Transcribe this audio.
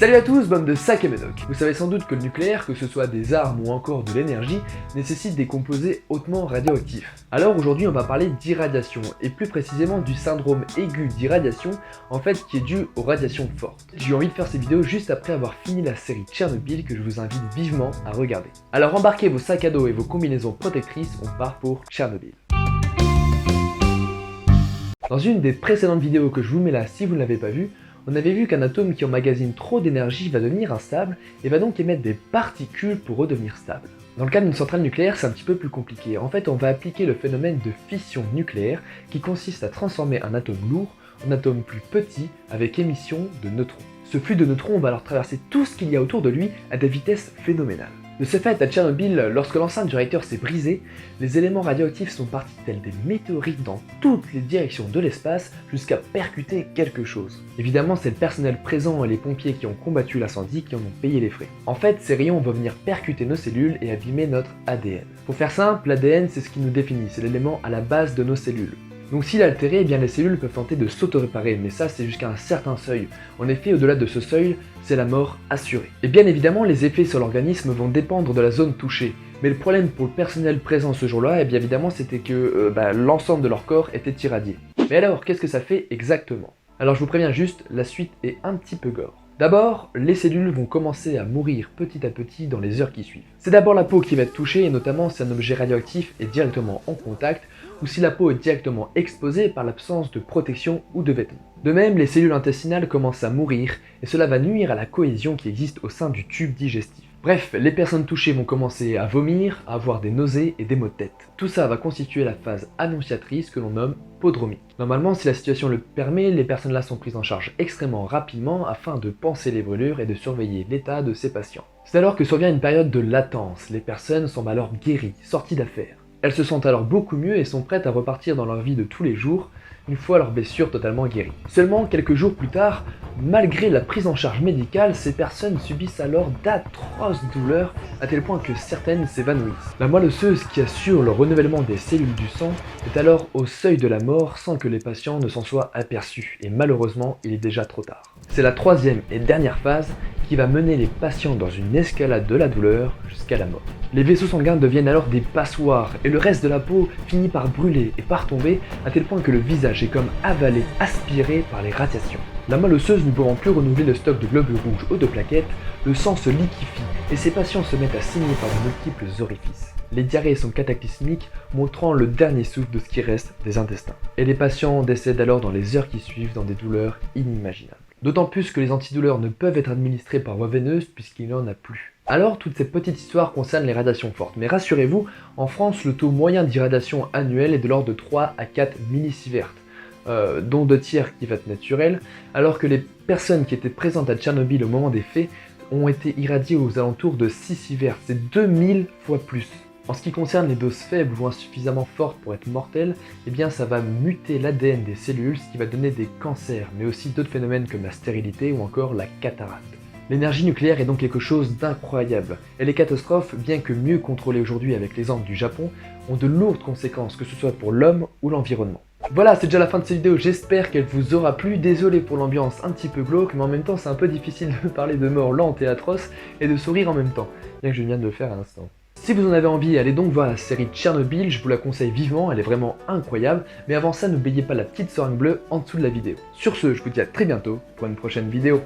Salut à tous, bande de sacs et médocs. Vous savez sans doute que le nucléaire, que ce soit des armes ou encore de l'énergie, nécessite des composés hautement radioactifs. Alors aujourd'hui on va parler d'irradiation, et plus précisément du syndrome aigu d'irradiation, en fait qui est dû aux radiations fortes. J'ai eu envie de faire ces vidéos juste après avoir fini la série Tchernobyl que je vous invite vivement à regarder. Alors embarquez vos sacs à dos et vos combinaisons protectrices, on part pour Tchernobyl. Dans une des précédentes vidéos que je vous mets là si vous ne l'avez pas vue, on avait vu qu'un atome qui emmagasine trop d'énergie va devenir instable et va donc émettre des particules pour redevenir stable. Dans le cas d'une centrale nucléaire, c'est un petit peu plus compliqué. En fait, on va appliquer le phénomène de fission nucléaire qui consiste à transformer un atome lourd en atome plus petit avec émission de neutrons. Ce flux de neutrons va alors traverser tout ce qu'il y a autour de lui à des vitesses phénoménales. De ce fait, à Tchernobyl, lorsque l'enceinte du réacteur s'est brisée, les éléments radioactifs sont partis tels des météorites dans toutes les directions de l'espace jusqu'à percuter quelque chose. Évidemment, c'est le personnel présent et les pompiers qui ont combattu l'incendie qui en ont payé les frais. En fait, ces rayons vont venir percuter nos cellules et abîmer notre ADN. Pour faire simple, l'ADN c'est ce qui nous définit, c'est l'élément à la base de nos cellules. Donc s'il est altéré, eh bien les cellules peuvent tenter de s'auto-réparer, mais ça c'est jusqu'à un certain seuil. En effet, au-delà de ce seuil, c'est la mort assurée. Et bien évidemment, les effets sur l'organisme vont dépendre de la zone touchée. Mais le problème pour le personnel présent ce jour-là, eh bien évidemment, c'était que l'ensemble de leur corps était irradié. Mais alors, qu'est-ce que ça fait exactement? Alors je vous préviens juste, la suite est un petit peu gore. D'abord, les cellules vont commencer à mourir petit à petit dans les heures qui suivent. C'est d'abord la peau qui va être touchée, et notamment si un objet radioactif est directement en contact, ou si la peau est directement exposée par l'absence de protection ou de vêtements. De même, les cellules intestinales commencent à mourir, et cela va nuire à la cohésion qui existe au sein du tube digestif. Bref, les personnes touchées vont commencer à vomir, à avoir des nausées et des maux de tête. Tout ça va constituer la phase annonciatrice que l'on nomme prodromie. Normalement, si la situation le permet, les personnes là sont prises en charge extrêmement rapidement afin de panser les brûlures et de surveiller l'état de ces patients. C'est alors que survient une période de latence, les personnes semblent alors guéries, sorties d'affaires. Elles se sentent alors beaucoup mieux et sont prêtes à repartir dans leur vie de tous les jours, une fois leurs blessures totalement guéries. Seulement quelques jours plus tard, malgré la prise en charge médicale, ces personnes subissent alors d'atroces douleurs, à tel point que certaines s'évanouissent. La moelle osseuse qui assure le renouvellement des cellules du sang est alors au seuil de la mort sans que les patients ne s'en soient aperçus, et malheureusement il est déjà trop tard. C'est la troisième et dernière phase qui va mener les patients dans une escalade de la douleur jusqu'à la mort. Les vaisseaux sanguins deviennent alors des passoires et le reste de la peau finit par brûler et par tomber à tel point que le visage est comme avalé, aspiré par les radiations. La moelle osseuse ne pouvant plus renouveler le stock de globules rouges ou de plaquettes, le sang se liquéfie et ces patients se mettent à saigner par de multiples orifices. Les diarrhées sont cataclysmiques, montrant le dernier souffle de ce qui reste des intestins. Et les patients décèdent alors dans les heures qui suivent dans des douleurs inimaginables. D'autant plus que les antidouleurs ne peuvent être administrés par voie veineuse puisqu'il n'en a plus. Alors, toute cette petite histoire concerne les radiations fortes, mais rassurez-vous, en France, le taux moyen d'irradiation annuel est de l'ordre de 3 à 4 millisieverts, dont 2 tiers qui va être naturel, alors que les personnes qui étaient présentes à Tchernobyl au moment des faits ont été irradiées aux alentours de 6 sieverts, c'est 2000 fois plus. En ce qui concerne les doses faibles ou insuffisamment fortes pour être mortelles, eh bien ça va muter l'ADN des cellules, ce qui va donner des cancers, mais aussi d'autres phénomènes comme la stérilité ou encore la cataracte. L'énergie nucléaire est donc quelque chose d'incroyable, et les catastrophes, bien que mieux contrôlées aujourd'hui avec l'exemple du Japon, ont de lourdes conséquences, que ce soit pour l'homme ou l'environnement. Voilà, c'est déjà la fin de cette vidéo, j'espère qu'elle vous aura plu, désolé pour l'ambiance un petit peu glauque, mais en même temps c'est un peu difficile de parler de mort lente et atroce, et de sourire en même temps, bien que je viens de le faire à l'instant. Si vous en avez envie, allez donc voir la série Tchernobyl, je vous la conseille vivement, elle est vraiment incroyable, mais avant ça n'oubliez pas la petite seringue bleue en dessous de la vidéo. Sur ce, je vous dis à très bientôt pour une prochaine vidéo.